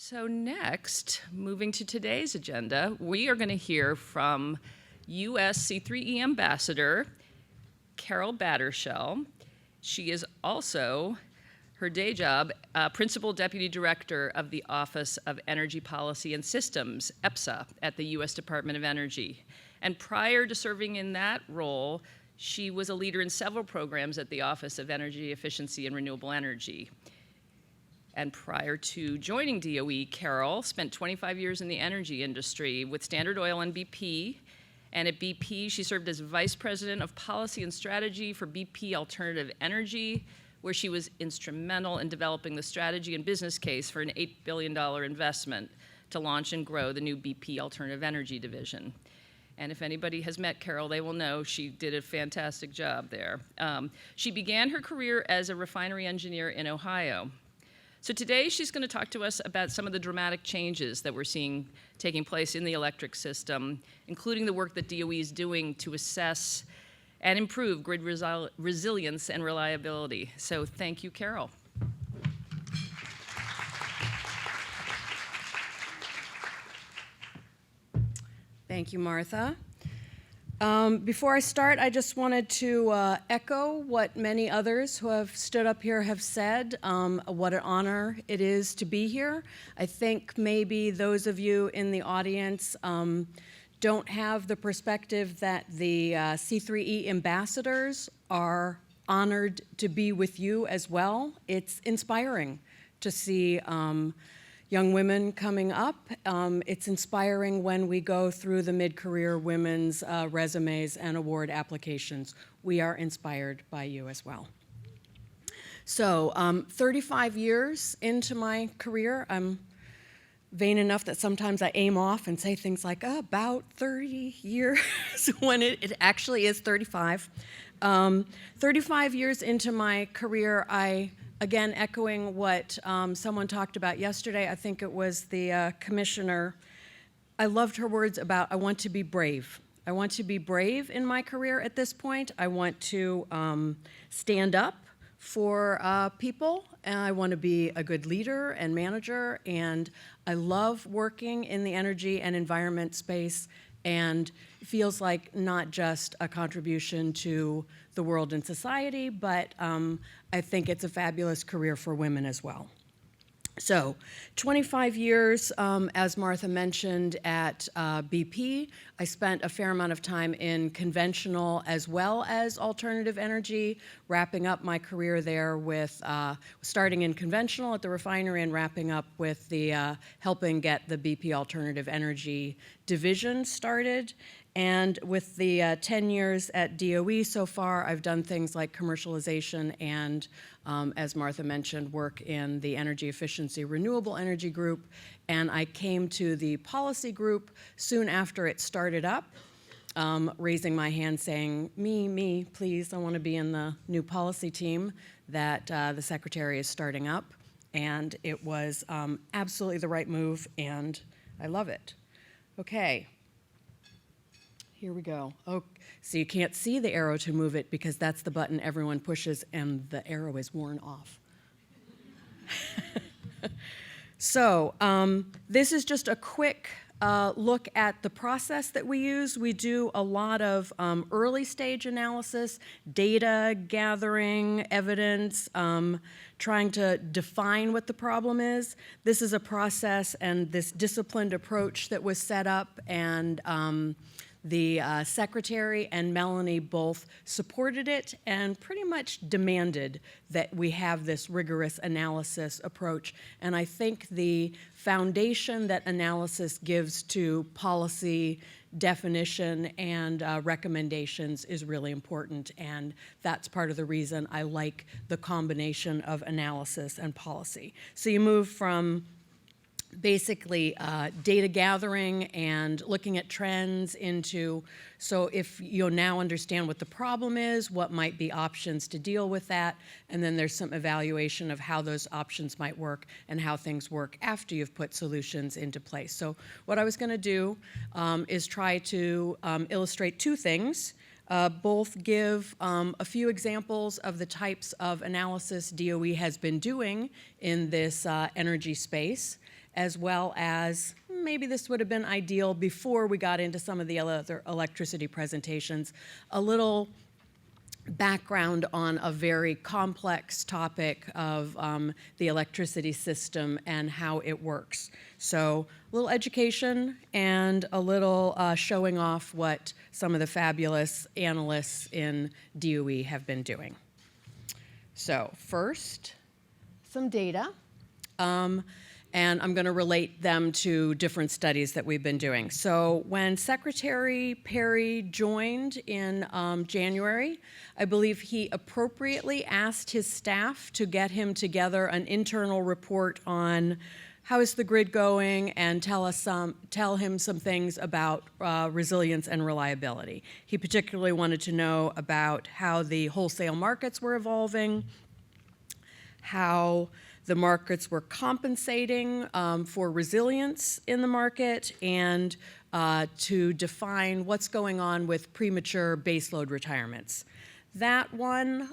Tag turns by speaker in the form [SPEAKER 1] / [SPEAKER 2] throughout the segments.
[SPEAKER 1] So next, moving to today's agenda, we are going to hear from U.S. C3E Ambassador Carol Battershell. She is also, her day job, Principal Deputy Director of the Office of Energy Policy and Systems, EPSA, at the U.S. Department of Energy. And prior to serving in that role, she was a leader in several programs at the Office of Energy Efficiency and Renewable Energy. And prior to joining DOE, Carol spent 25 years in the energy industry with Standard Oil and BP. And at BP, she served as Vice President of Policy and Strategy for BP Alternative Energy, where she was instrumental in developing the strategy and business case for an $8 billion investment to launch and grow the new BP Alternative Energy division. And if anybody has met Carol, they will know she did a fantastic job there. She began her career as a refinery engineer in Ohio. So today she's going to talk to us about some of the dramatic changes that we're seeing taking place in the electric system, including the work that DOE is doing to assess and improve grid resilience and reliability. So thank you, Carol.
[SPEAKER 2] Thank you, Martha. Before I start, I just wanted to echo what many others who have stood up here have said, what an honor it is to be here. I think maybe those of you in the audience don't have the perspective that the C3E ambassadors are honored to be with you as well. It's inspiring to see young women coming up. It's inspiring when we go through the mid-career women's resumes and award applications. We are inspired by you as well. So 35 years into my career, I'm vain enough that sometimes I aim off and say things like, about 30 years, when it actually is 35. 35 years into my career, again, echoing what someone talked about yesterday, I think it was the commissioner. I loved her words about, I want to be brave. I want to be brave in my career at this point. I want to stand up for people, and I want to be a good leader and manager, and I love working in the energy and environment space, and it feels like not just a contribution to the world and society, but I think it's a fabulous career for women as well. So 25 years, as Martha mentioned, at BP. I spent a fair amount of time in conventional as well as alternative energy, wrapping up my career there with starting in conventional at the refinery and wrapping up with the helping get the BP Alternative Energy division started. And with the 10 years at DOE so far, I've done things like commercialization and, as Martha mentioned, work in the energy efficiency renewable energy group. And I came to the policy group soon after it started up, raising my hand saying, me, please, I want to be in the new policy team that the secretary is starting up. And it was absolutely the right move, and I love it. Okay. Here we go. Oh, so you can't see the arrow to move it because that's the button everyone pushes and the arrow is worn off. So this is just a quick look at the process that we use. We do a lot of early stage analysis, data gathering, evidence, trying to define what the problem is. This is a process and this disciplined approach that was set up, and the secretary and Melanie both supported it and pretty much demanded that we have this rigorous analysis approach. And I think the foundation that analysis gives to policy definition and recommendations is really important, and that's part of the reason I like the combination of analysis and policy. So you move from basically data gathering and looking at trends into, so if you now understand what the problem is, what might be options to deal with that, and then there's some evaluation of how those options might work and how things work after you've put solutions into place. So what I was going to do is try to illustrate two things. Both give a few examples of the types of analysis DOE has been doing in this energy space, as well as maybe this would have been ideal before we got into some of the other electricity presentations, a little background on a very complex topic of the electricity system and how it works. So a little education and a little showing off what some of the fabulous analysts in DOE have been doing. So first, some data. And I'm going to relate them to different studies that we've been doing. So when Secretary Perry joined in January, I believe he appropriately asked his staff to get him together an internal report on how is the grid going and tell him some things about resilience and reliability. He particularly wanted to know about how the wholesale markets were evolving, how the markets were compensating for resilience in the market, and to define what's going on with premature baseload retirements. That one,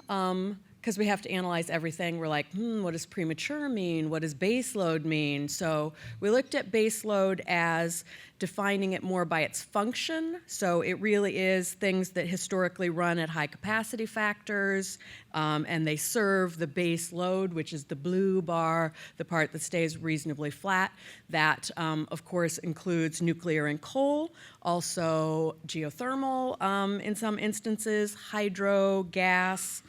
[SPEAKER 2] because we have to analyze everything, we're like, what does premature mean? What does baseload mean? So we looked at baseload as defining it more by its function. So it really is things that historically run at high capacity factors, and they serve the base load, which is the blue bar, the part that stays reasonably flat. That, of course, includes nuclear and coal, also geothermal in some instances, hydro, gas.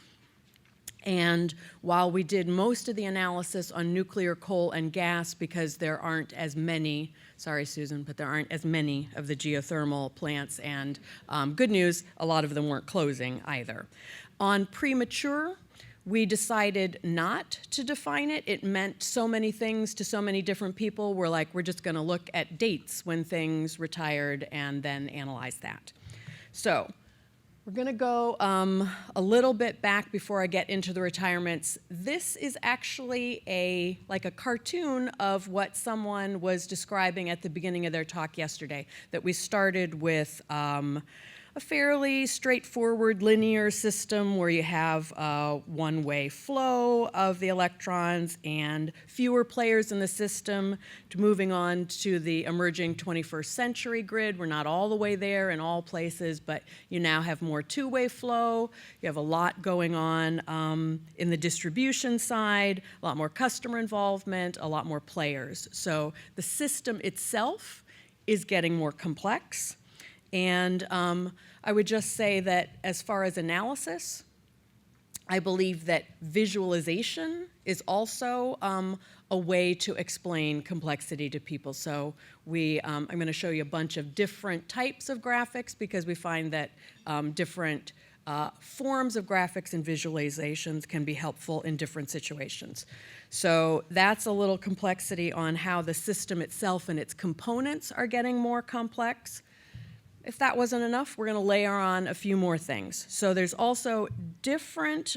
[SPEAKER 2] And while we did most of the analysis on nuclear, coal, and gas because there aren't as many, sorry Susan, but there aren't as many of the geothermal plants, and good news, a lot of them weren't closing either. On premature, we decided not to define it. It meant so many things to so many different people. We're like, we're just gonna look at dates when things retired and then analyze that. So, we're going to go a little bit back before I get into the retirements. This is actually like a cartoon of what someone was describing at the beginning of their talk yesterday, that we started with a fairly straightforward linear system where you have a one-way flow of the electrons and fewer players in the system, to moving on to the emerging 21st century grid. We're not all the way there in all places, but you now have more two-way flow. You have a lot going on in the distribution side, a lot more customer involvement, a lot more players. So the system itself is getting more complex. And I would just say that as far as analysis, I believe that visualization is also a way to explain complexity to people. So I'm going to show you a bunch of different types of graphics because we find that different forms of graphics and visualizations can be helpful in different situations. So that's a little complexity on how the system itself and its components are getting more complex. If that wasn't enough, we're going to layer on a few more things. So there's also different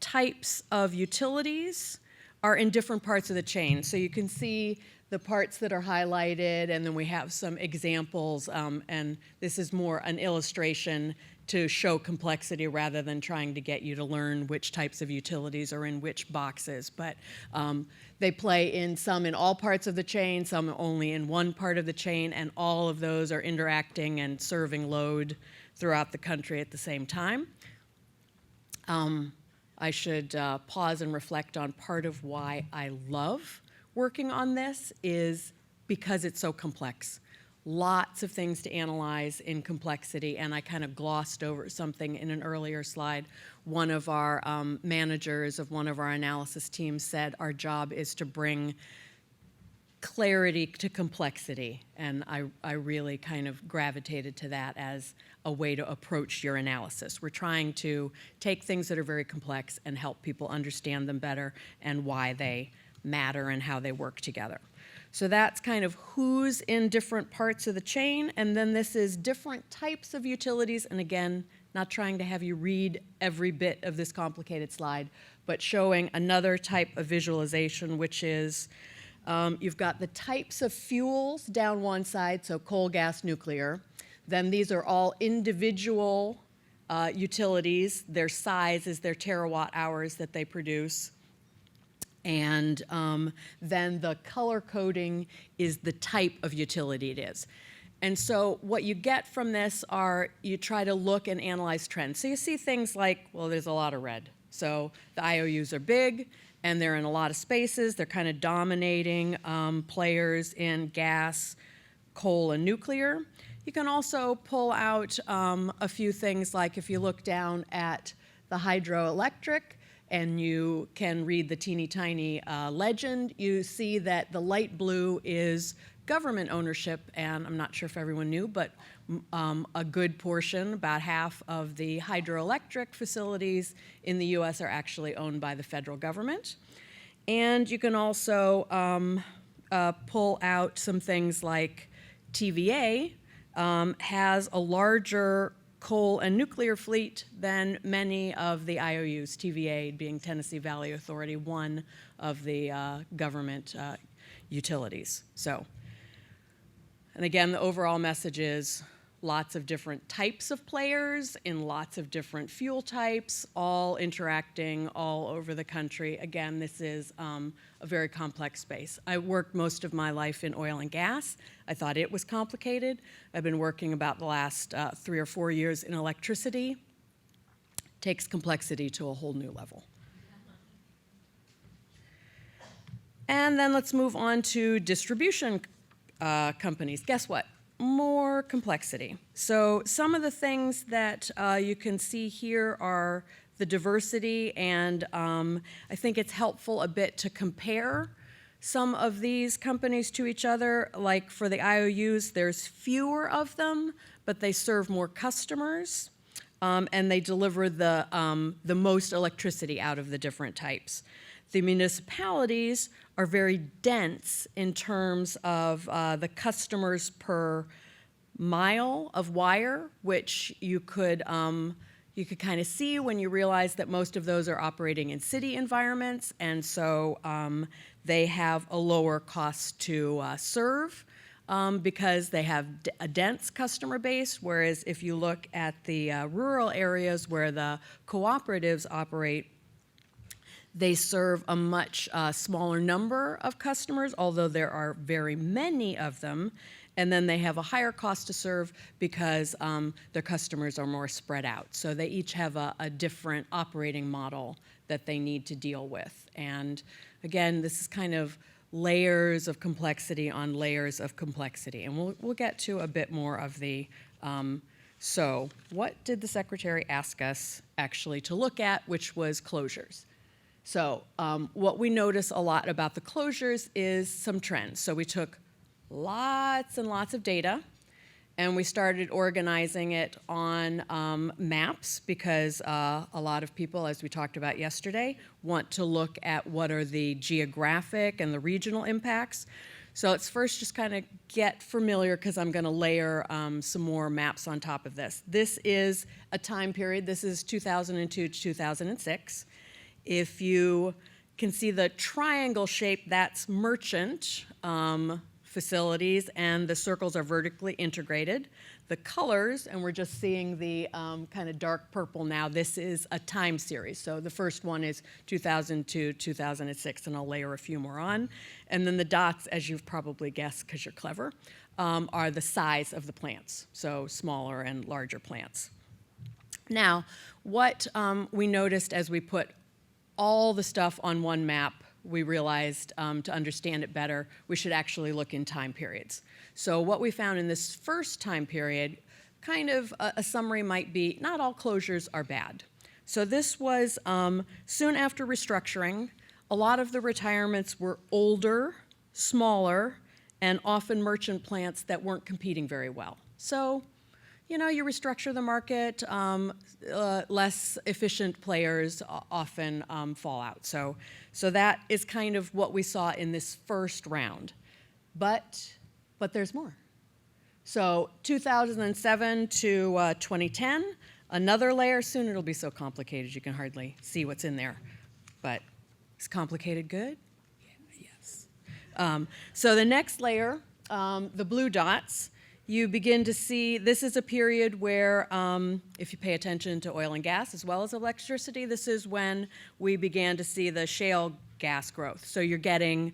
[SPEAKER 2] types of utilities are in different parts of the chain. So you can see the parts that are highlighted, and then we have some examples, and this is more an illustration to show complexity rather than trying to get you to learn which types of utilities are in which boxes. But they play in some in all parts of the chain, some only in one part of the chain, and all of those are interacting and serving load throughout the country at the same time. I should pause and reflect on part of why I love working on this is because it's so complex. Lots of things to analyze in complexity, and I kind of glossed over something in an earlier slide. One of our managers of one of our analysis teams said our job is to bring clarity to complexity, and I really kind of gravitated to that as a way to approach your analysis. We're trying to take things that are very complex and help people understand them better and why they matter and how they work together. So that's kind of who's in different parts of the chain, and then this is different types of utilities, and again, not trying to have you read every bit of this complicated slide, but showing another type of visualization, which is you've got the types of fuels down one side, so coal, gas, nuclear. Then these are all individual utilities. Their size is their terawatt hours that they produce. And then the color coding is the type of utility it is. And so what you get from this are you try to look and analyze trends. So you see things like, well, there's a lot of red. So the IOUs are big, and they're in a lot of spaces. They're kind of dominating players in gas, coal, and nuclear. You can also pull out a few things, like if you look down at the hydroelectric, and you can read the teeny tiny legend, you see that the light blue is government ownership, and I'm not sure if everyone knew, but a good portion, about half of the hydroelectric facilities in the US are actually owned by the federal government. And you can also pull out some things like TVA has a larger coal and nuclear fleet than many of the IOUs, TVA being Tennessee Valley Authority, one of the government utilities. So, and again, the overall message is lots of different types of players in lots of different fuel types, all interacting all over the country. Again, this is a very complex space. I worked most of my life in oil and gas. I thought it was complicated. I've been working about the last 3 or 4 years in electricity. Takes complexity to a whole new level. And then let's move on to distribution companies. Guess what? More complexity. So some of the things that you can see here are the diversity, and I think it's helpful a bit to compare some of these companies to each other. Like for the IOUs, there's fewer of them, but they serve more customers, and they deliver the most electricity out of the different types. The municipalities are very dense in terms of the customers per mile of wire, which you could kind of see when you realize that most of those are operating in city environments, and so they have a lower cost to serve because they have a dense customer base, whereas if you look at the rural areas where the cooperatives operate, they serve a much smaller number of customers, although there are very many of them. And then they have a higher cost to serve because their customers are more spread out. So they each have a different operating model that they need to deal with. And again, this is kind of layers of complexity on layers of complexity. And we'll get to a bit more of the, so what did the Secretary ask us actually to look at, which was closures? So what we notice a lot about the closures is some trends. So we took lots and lots of data, and we started organizing it on maps because a lot of people, as we talked about yesterday, want to look at what are the geographic and the regional impacts. So let's first just kind of get familiar, because I'm going to layer some more maps on top of this. This is a time period. This is 2002 to 2006. If you can see the triangle shape, that's merchant facilities, and the circles are vertically integrated. The colors, and we're just seeing the kind of dark purple now, this is a time series. So the first one is 2002, 2006, and I'll layer a few more on. And then the dots, as you've probably guessed because you're clever, are the size of the plants, so smaller and larger plants. Now, what we noticed as we put all the stuff on one map, we realized to understand it better, we should actually look in time periods. So what we found in this first time period, kind of a summary might be, not all closures are bad. So this was soon after restructuring. A lot of the retirements were older, smaller, and often merchant plants that weren't competing very well. So, you know, you restructure the market, less efficient players often fall out. So that is kind of what we saw in this first round. But there's more. So 2007 to 2010, another layer. Soon it'll be so complicated you can hardly see what's in there. But is complicated good? Yeah, yes. So the next layer, the blue dots, you begin to see, this is a period where, if you pay attention to oil and gas as well as electricity, this is when we began to see the shale gas growth. So you're getting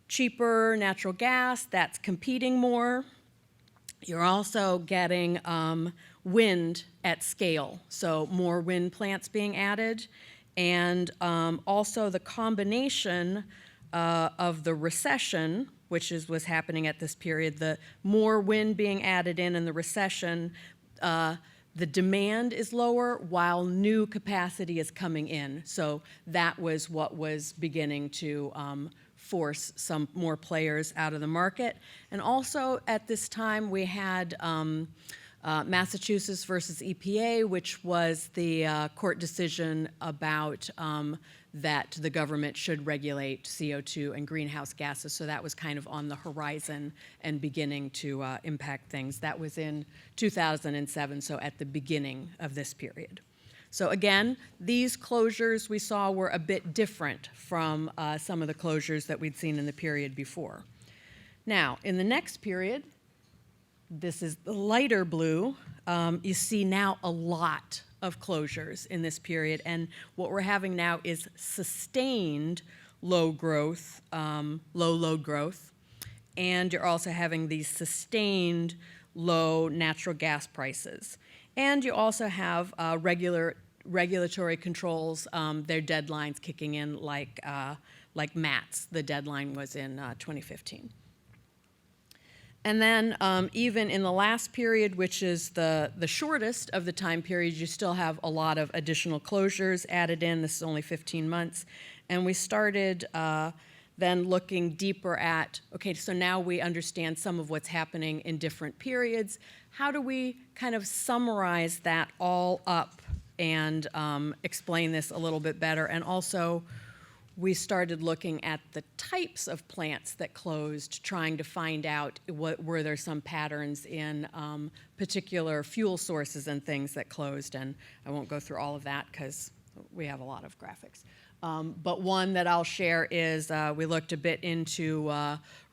[SPEAKER 2] cheaper natural gas that's competing more. You're also getting wind at scale, so more wind plants being added, and also the combination of the recession, which was happening at this period, the more wind being added in the recession, the demand is lower while new capacity is coming in. So that was what was beginning to force some more players out of the market. And also at this time we had Massachusetts versus EPA, which was the court decision about that the government should regulate CO2 and greenhouse gases. So that was kind of on the horizon and beginning to impact things. That was in 2007, so at the beginning of this period. So again, these closures we saw were a bit different from some of the closures that we'd seen in the period before. Now, in the next period, this is the lighter blue, you see now a lot of closures in this period, and what we're having now is sustained low growth, low load growth, and you're also having these sustained low natural gas prices. And you also have regulatory controls, their deadlines kicking in like MATS. The deadline was in 2015. And then even in the last period, which is the shortest of the time periods, you still have a lot of additional closures added in. This is only 15 months. And we started then looking deeper at, okay, so now we understand some of what's happening in different periods. How do we kind of summarize that all up and explain this a little bit better? And also, we started looking at the types of plants that closed, trying to find out were there some patterns in particular fuel sources and things that closed. And I won't go through all of that because we have a lot of graphics. But one that I'll share is we looked a bit into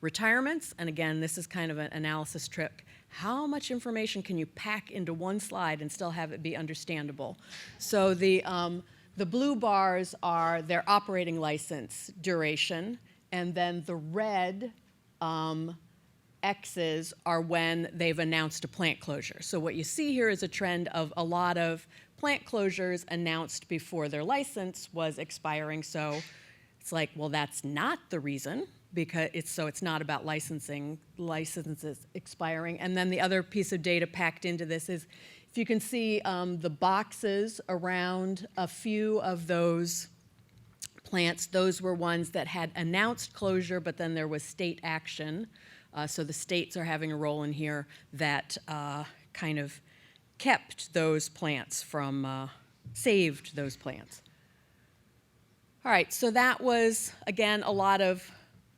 [SPEAKER 2] retirements. And again, this is kind of an analysis trick. How much information can you pack into one slide and still have it be understandable? So the blue bars are their operating license duration, and then the red X's are when they've announced a plant closure. So what you see here is a trend of a lot of plant closures announced before their license was expiring. So it's like, well, that's not the reason, because it's not about licenses expiring. And then the other piece of data packed into this is, if you can see the boxes around a few of those plants, those were ones that had announced closure, but then there was state action. So the states are having a role in here that kind of kept those plants from, saved those plants. All right, so that was, again,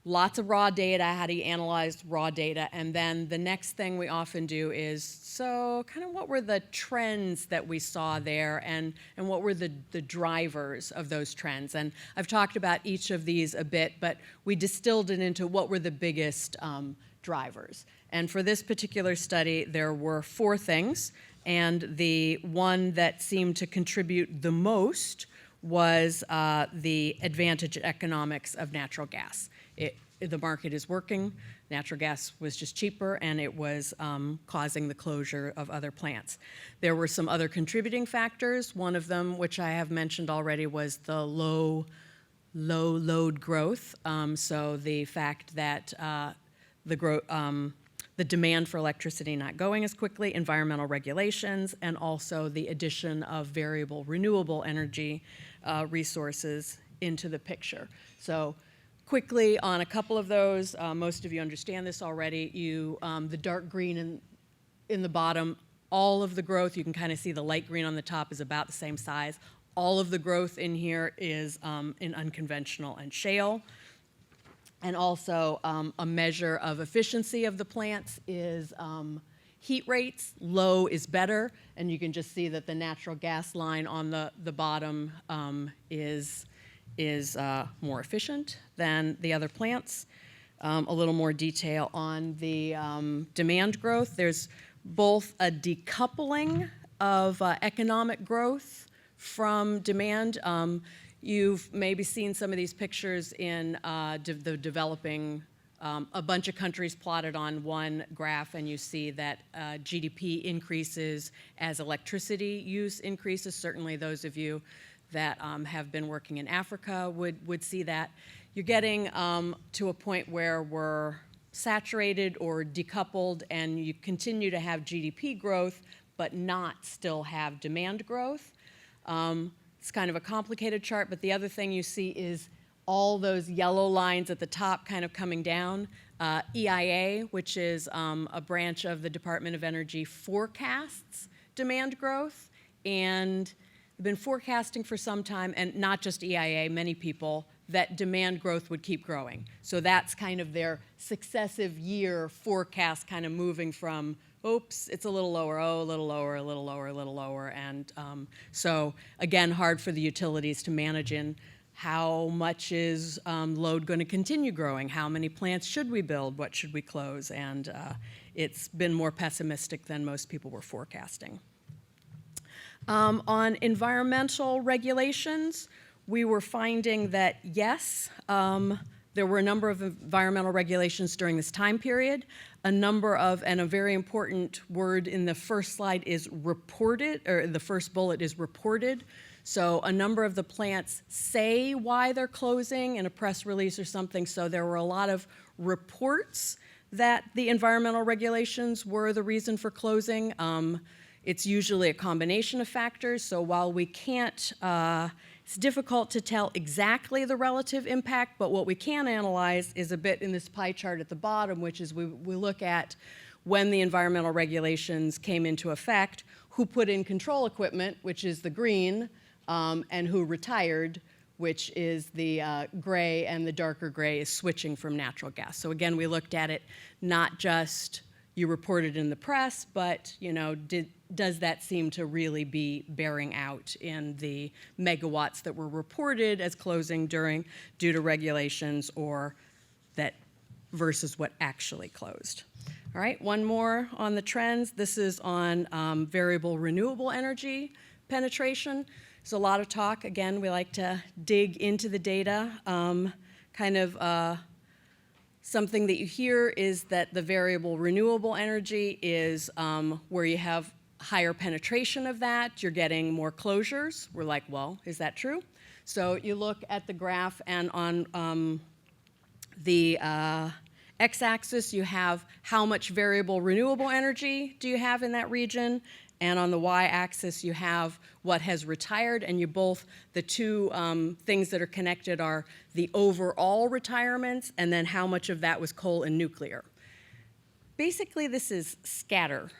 [SPEAKER 2] lots of raw data. How do you analyze raw data? And then the next thing we often do is, so kind of what were the trends that we saw there, and what were the drivers of those trends? And I've talked about each of these a bit, but we distilled it into what were the biggest drivers. And for this particular study, there were 4 things, and the one that seemed to contribute the most was the advantage economics of natural gas. The market is working, natural gas was just cheaper, and it was causing the closure of other plants. There were some other contributing factors. One of them, which I have mentioned already, was the low load growth. So the fact that the demand for electricity not going as quickly, environmental regulations, and also the addition of variable renewable energy resources into the picture. So quickly on a couple of those, most of you understand this already. The dark green in the bottom, all of the growth, you can kind of see the light green on the top is about the same size. All of the growth in here is in unconventional and shale. And also a measure of efficiency of the plants is heat rates. Low is better, and you can just see that the natural gas line on the bottom is more efficient than the other plants. A little more detail on the demand growth. There's both a decoupling of economic growth from demand. You've maybe seen some of these pictures in the developing, a bunch of countries plotted on one graph, and you see that GDP increases as electricity use increases. Certainly those of you that have been working in Africa would see that. You're getting to a point where we're saturated or decoupled, and you continue to have GDP growth, but not still have demand growth. It's kind of a complicated chart, but the other thing you see is all those yellow lines at the top kind of coming down. EIA, which is a branch of the Department of Energy, forecasts demand growth, and they've been forecasting for some time, and not just EIA, many people, that demand growth would keep growing. So that's kind of their successive year forecast, kind of moving from, oops, it's a little lower, oh, a little lower, a little lower, a little lower. And so again, hard for the utilities to manage in how much is load going to continue growing, how many plants should we build, what should we close, and it's been more pessimistic than most people were forecasting. On environmental regulations, we were finding that yes, there were a number of environmental regulations during this time period. A number of, and a very important word in the first slide is reported, or the first bullet is reported. So a number of the plants say why they're closing in a press release or something. So there were a lot of reports that the environmental regulations were the reason for closing. It's usually a combination of factors. So while we can't, it's difficult to tell exactly the relative impact, but what we can analyze is a bit in this pie chart at the bottom, which is we look at when the environmental regulations came into effect, who put in control equipment, which is the green, and who retired, which is the gray, and the darker gray is switching from natural gas. So again, we looked at it not just you reported in the press, but does that seem to really be bearing out in the megawatts that were reported as closing due to regulations, or that versus what actually closed. All right, one more on the trends. This is on variable renewable energy penetration. There's a lot of talk. Again, we like to dig into the data. Something that you hear is that the variable renewable energy is where you have higher penetration of that, you're getting more closures. We're like, well, is that true? So you look at the graph, and on the x-axis you have how much variable renewable energy do you have in that region, and on the y-axis you have what has retired, and the two things that are connected are the overall retirements and then how much of that was coal and nuclear. Basically, this is scatter.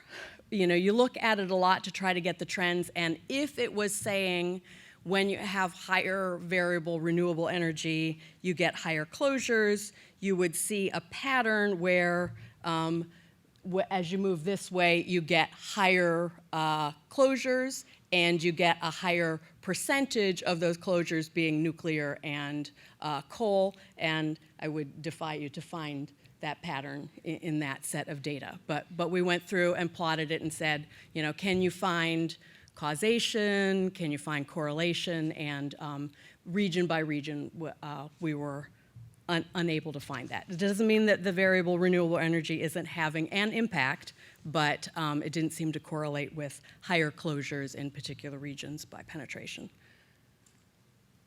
[SPEAKER 2] You look at it a lot to try to get the trends, and if it was saying when you have higher variable renewable energy, you get higher closures, you would see a pattern where as you move this way, you get higher closures, and you get a higher percentage of those closures being nuclear and coal, and I would defy you to find that pattern in that set of data. But we went through and plotted it and said, can you find causation? Can you find correlation? And region by region, we were unable to find that. It doesn't mean that the variable renewable energy isn't having an impact, but it didn't seem to correlate with higher closures in particular regions by penetration.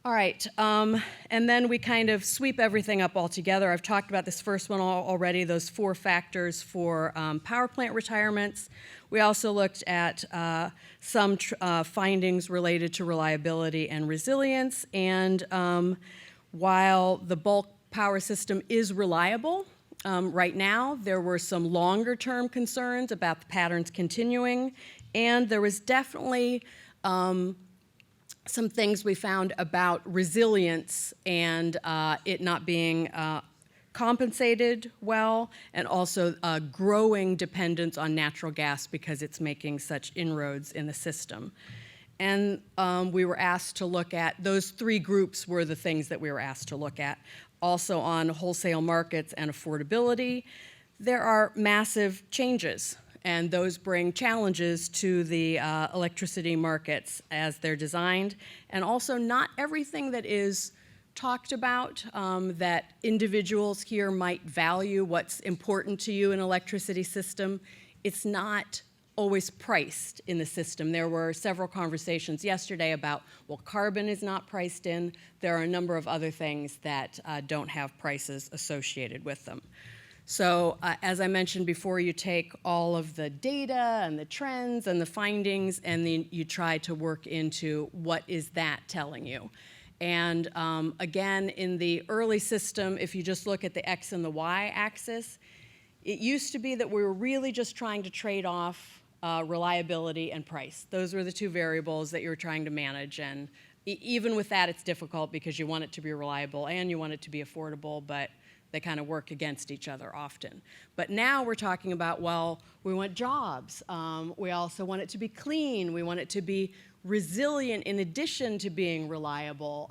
[SPEAKER 2] All right, and then we kind of sweep everything up all together. I've talked about this first one already, those 4 factors for power plant retirements. We also looked at some findings related to reliability and resilience, and while the bulk power system is reliable right now, there were some longer-term concerns about the patterns continuing, and there was definitely some things we found about resilience and it not being compensated well, and also growing dependence on natural gas because it's making such inroads in the system. And we were asked to look at, those 3 groups were the things that we were asked to look at. Also on wholesale markets and affordability, there are massive changes. and those bring challenges to the electricity markets as they're designed. And also, not everything that is talked about that individuals here might value, what's important to you in an electricity system, it's not always priced in the system. There were several conversations yesterday about, well, carbon is not priced in. There are a number of other things that don't have prices associated with them. So as I mentioned before, you take all of the data and the trends and the findings, and then you try to work into what is that telling you. And again, in the early system, if you just look at the X and the Y axis, it used to be that we were really just trying to trade off reliability and price. Those were the two variables that you were trying to manage. And even with that, it's difficult because you want it to be reliable and you want it to be affordable, but they kind of work against each other often. But now we're talking about, well, we want jobs. We also want it to be clean. We want it to be resilient in addition to being reliable.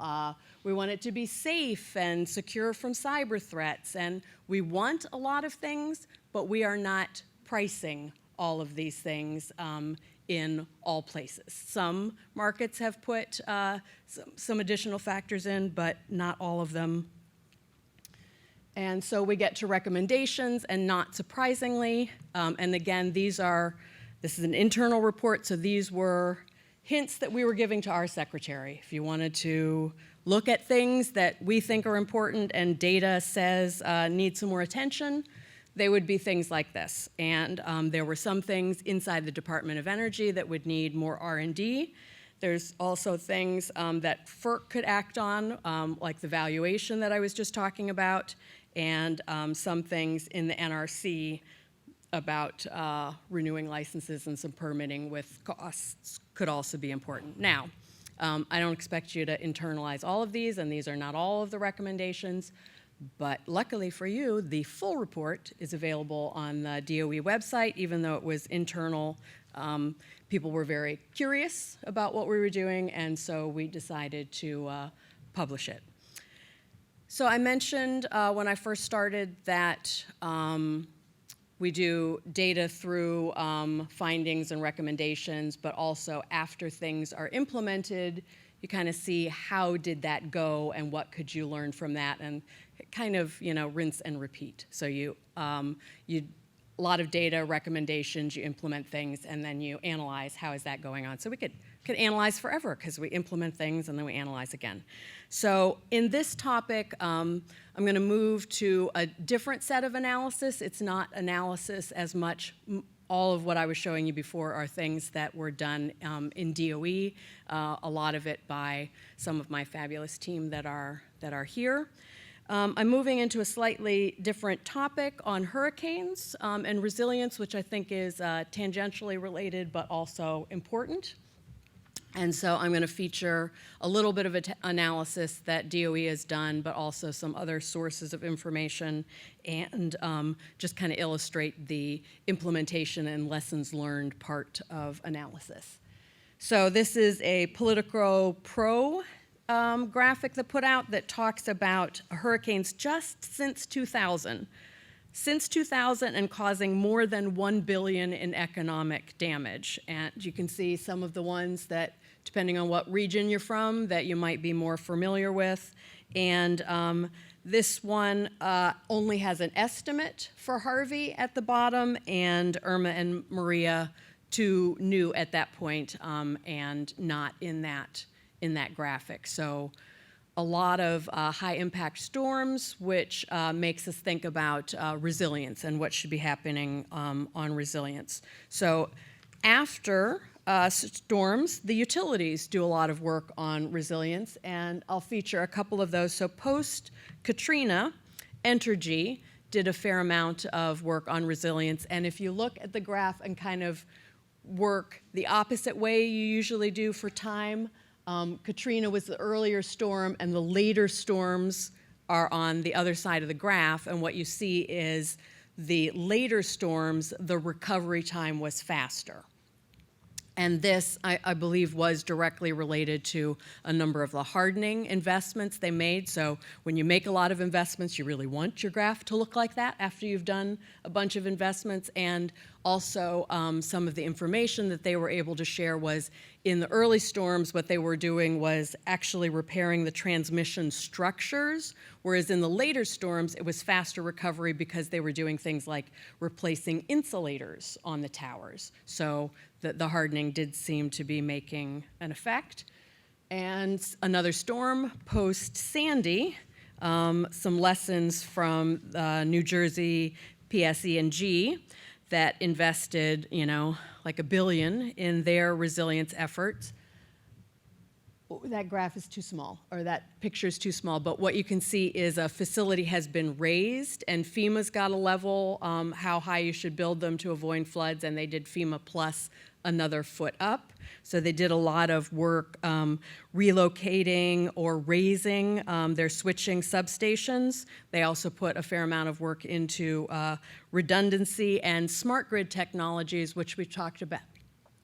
[SPEAKER 2] We want it to be safe and secure from cyber threats. And we want a lot of things, but we are not pricing all of these things in all places. Some markets have put some additional factors in, but not all of them. And so we get to recommendations, and not surprisingly, and again, this is an internal report, so these were hints that we were giving to our secretary. If you wanted to look at things that we think are important and data says need some more attention, they would be things like this. And there were some things inside the Department of Energy that would need more R&D. There's also things that FERC could act on, like the valuation that I was just talking about, and some things in the NRC about renewing licenses and some permitting with costs could also be important. Now, I don't expect you to internalize all of these, and these are not all of the recommendations, but luckily for you, the full report is available on the DOE website. Even though it was internal, people were very curious about what we were doing, and so we decided to publish it. So I mentioned when I first started that we do data through findings and recommendations, but also after things are implemented, you kind of see how did that go and what could you learn from that, and kind of, rinse and repeat. So you a lot of data, recommendations, you implement things, and then you analyze how is that going on. So we could analyze forever because we implement things and then we analyze again. So in this topic, I'm going to move to a different set of analysis. It's not analysis as much. All of what I was showing you before are things that were done in DOE, a lot of it by some of my fabulous team that are here. I'm moving into a slightly different topic on hurricanes and resilience, which I think is tangentially related but also important. And so I'm going to feature a little bit of analysis that DOE has done, but also some other sources of information, and just kind of illustrate the implementation and lessons learned part of analysis. So this is a Politico Pro graphic that put out that talks about hurricanes just since 2000. Since 2000, and causing more than $1 billion in economic damage. And you can see some of the ones that, depending on what region you're from, that you might be more familiar with. And this one only has an estimate for Harvey at the bottom, and Irma and Maria, two new at that point, and not in that graphic. So a lot of high-impact storms, which makes us think about resilience and what should be happening on resilience. So after storms, the utilities do a lot of work on resilience, and I'll feature a couple of those. So post-Katrina, Entergy did a fair amount of work on resilience, and if you look at the graph and kind of work the opposite way you usually do for time, Katrina was the earlier storm, and the later storms are on the other side of the graph, and what you see is the later storms, the recovery time was faster. And this, I believe, was directly related to a number of the hardening investments they made. So when you make a lot of investments, you really want your graph to look like that after you've done a bunch of investments. And Also, some of the information that they were able to share was in the early storms, what they were doing was actually repairing the transmission structures, whereas in the later storms, it was faster recovery because they were doing things like replacing insulators on the towers. So the hardening did seem to be making an effect. And another storm, post-Sandy, some lessons from New Jersey PSE&G that invested, like $1 billion in their resilience efforts. Oh, that graph is too small, or that picture is too small, but what you can see is a facility has been raised, and FEMA's got a level how high you should build them to avoid floods, and they did FEMA plus another foot up. So they did a lot of work relocating or raising their switching substations. They also put a fair amount of work into redundancy and smart grid technologies, which we talked about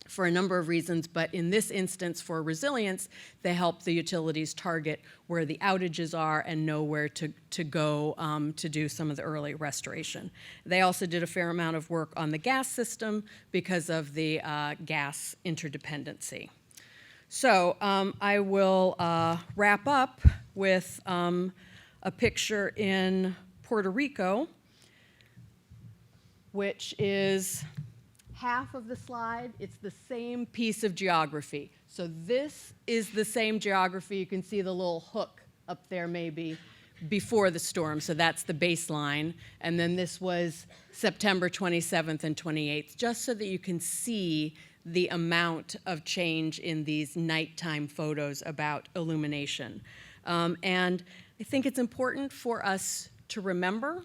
[SPEAKER 2] for a number of reasons, but in this instance for resilience, they help the utilities target where the outages are and know where to go to do some of the early restoration. They also did a fair amount of work on the gas system because of the gas interdependency. So I will wrap up with a picture in Puerto Rico, which is half of the slide. It's the same piece of geography. So this is the same geography. You can see the little hook up there maybe before the storm. So that's the baseline. And then this was September 27th and 28th, just so that you can see the amount of change in these nighttime photos about illumination. And I think it's important for us to remember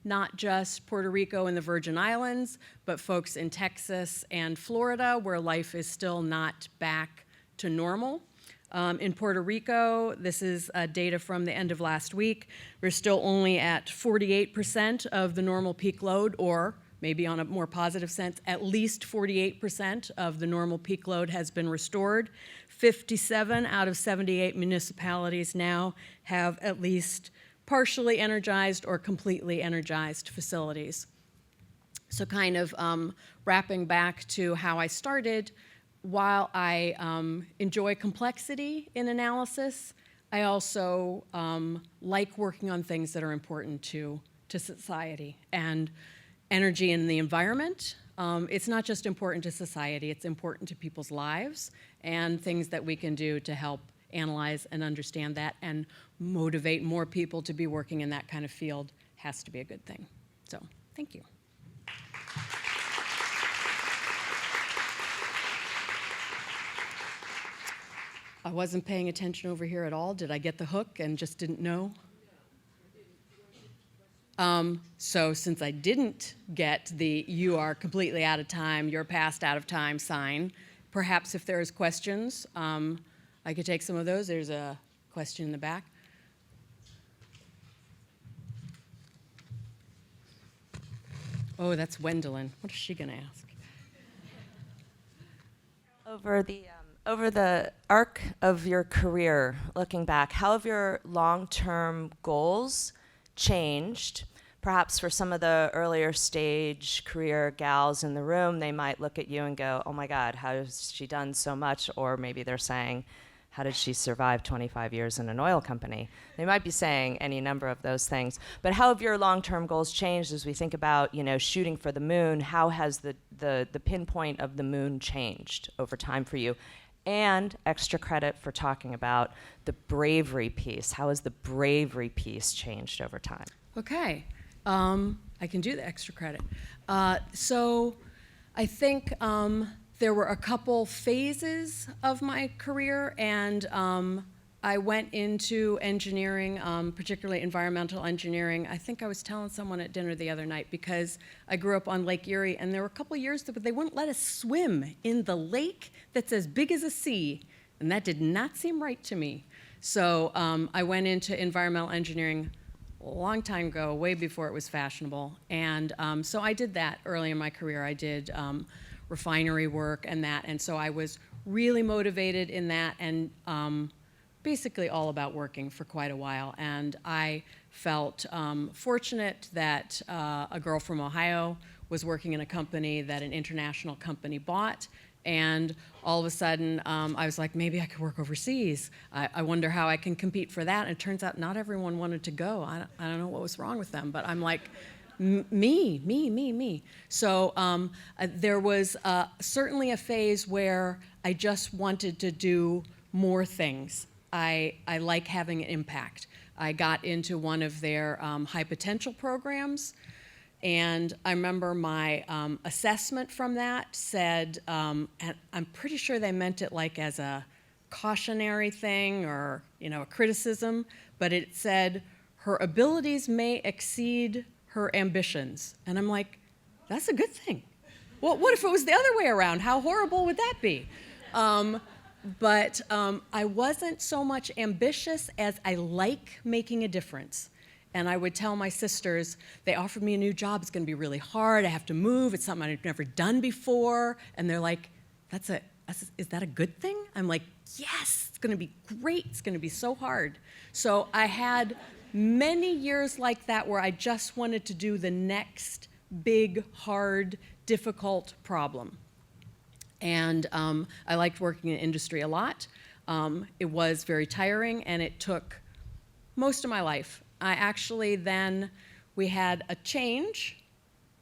[SPEAKER 2] not just Puerto Rico and the Virgin Islands, but folks in Texas and Florida, where life is still not back to normal. In Puerto Rico, this is data from the end of last week. We're still only at 48% of the normal peak load, or maybe on a more positive sense, at least 48% of the normal peak load has been restored. 57 out of 78 municipalities now have at least partially energized or completely energized facilities. So kind of wrapping back to how I started, while I enjoy complexity in analysis, I also like working on things that are important to society. And energy and the environment, it's not just important to society, it's important to people's lives and things that we can do to help analyze and understand that and motivate more people to be working in that kind of field has to be a good thing. So, thank you. I wasn't paying attention over here at all. Did I get the hook and just didn't know? So since I didn't get the "you are completely out of time, you're past out of time" sign, perhaps if there's questions, I could take some of those. There's a question in the back. Oh, that's Wendelin. What is she going to ask?
[SPEAKER 3] Over the arc of your career, looking back, how have your long-term goals changed? Perhaps for some of the earlier stage career gals in the room, they might look at you and go, "Oh my God, how has she done so much?" Or maybe they're saying, "How did she survive 25 years in an oil company?" They might be saying any number of those things. But how have your long-term goals changed as we think about, shooting for the moon? How has the pinpoint of the moon changed over time for you? And extra credit for talking about the bravery piece. How has the bravery piece changed over time?
[SPEAKER 2] Okay. I can do the extra credit. So I think there were a couple phases of my career, and I went into engineering, particularly environmental engineering. I think I was telling someone at dinner the other night, because I grew up on Lake Erie, and there were a couple years that they wouldn't let us swim in the lake that's as big as a sea, and that did not seem right to me. So I went into environmental engineering a long time ago, way before it was fashionable, and so I did that early in my career. I did refinery work and that, and so I was really motivated in that, and basically all about working for quite a while. And I felt fortunate that a girl from Ohio was working in a company that an international company bought. And all of a sudden, I was like, maybe I could work overseas. I wonder how I can compete for that. And it turns out not everyone wanted to go. I don't know what was wrong with them, but I'm like, me. So there was certainly a phase where I just wanted to do more things. I like having an impact. I got into one of their high potential programs. And I remember my assessment from that said, and I'm pretty sure they meant it like as a cautionary thing or, a criticism, but it said, her abilities may exceed her ambitions. And I'm like, that's a good thing. Well, what if it was the other way around? How horrible would that be? But I wasn't so much ambitious as I like making a difference. And I would tell my sisters, they offered me a new job, it's gonna be really hard, I have to move, it's something I've never done before. And they're like, is that a good thing? I'm like, yes, it's gonna be great, it's gonna be so hard. So I had many years like that where I just wanted to do the next big, hard, difficult problem. And I liked working in industry a lot. It was very tiring, and it took most of my life. We had a change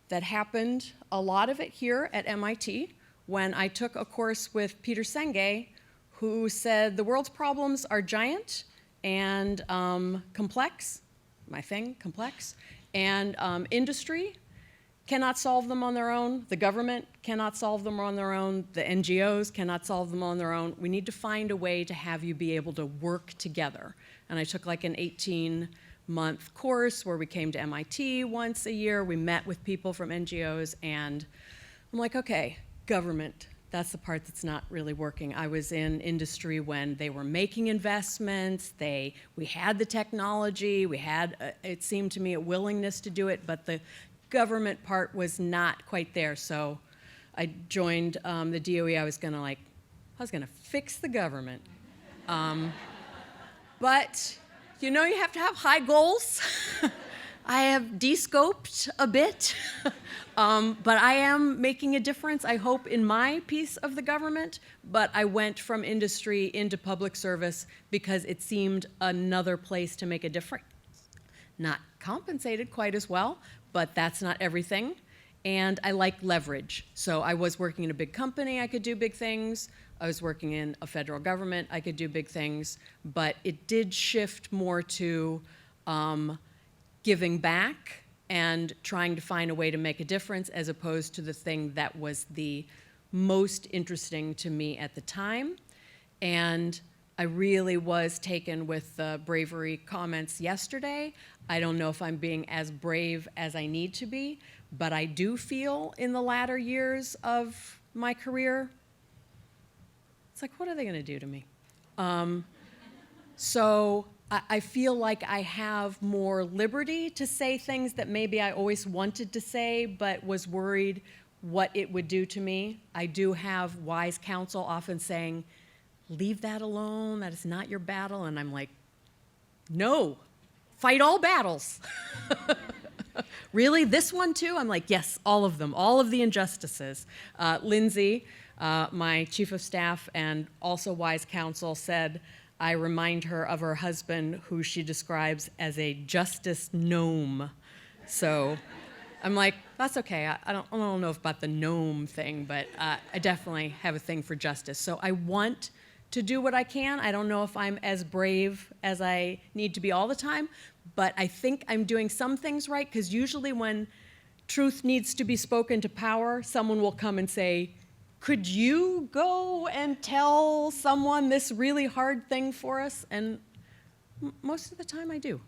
[SPEAKER 2] that happened, a lot of it here at MIT, when I took a course with Peter Senge, who said the world's problems are giant and complex, my thing, complex, and industry cannot solve them on their own, the government cannot solve them on their own, the NGOs cannot solve them on their own. We need to find a way to have you be able to work together. And I took like an 18-month course where we came to MIT once a year, we met with people from NGOs, and I'm like, okay, government, that's the part that's not really working. I was in industry when they were making investments, we had the technology, we had, it seemed to me, a willingness to do it, but the government part was not quite there. So I joined the DOE. I was gonna fix the government. But you have to have high goals. I have de-scoped a bit, but I am making a difference, I hope, in my piece of the government. But I went from industry into public service because it seemed another place to make a difference. Not compensated quite as well, but that's not everything. And I like leverage. So I was working in a big company, I could do big things. I was working in a federal government, I could do big things. But it did shift more to giving back and trying to find a way to make a difference, as opposed to the thing that was the most interesting to me at the time. And I really was taken with the bravery comments yesterday. I don't know if I'm being as brave as I need to be, but I do feel in the latter years of my career, it's like, what are they gonna do to me? So I feel like I have more liberty to say things that maybe I always wanted to say, but was worried what it would do to me. I do have wise counsel often saying, leave that alone, that is not your battle. And I'm like, no, fight all battles. Really, this one too? I'm like, yes, all of them, all of the injustices. Lindsay, my chief of staff and also wise counsel, said, I remind her of her husband, who she describes as a justice gnome. So I'm like, that's okay. I don't know about the gnome thing, but I definitely have a thing for justice. So I want to do what I can. I don't know if I'm as brave as I need to be all the time, but I think I'm doing some things right, because usually when truth needs to be spoken to power, someone will come and say, could you go and tell someone this really hard thing for us? And most of the time I do.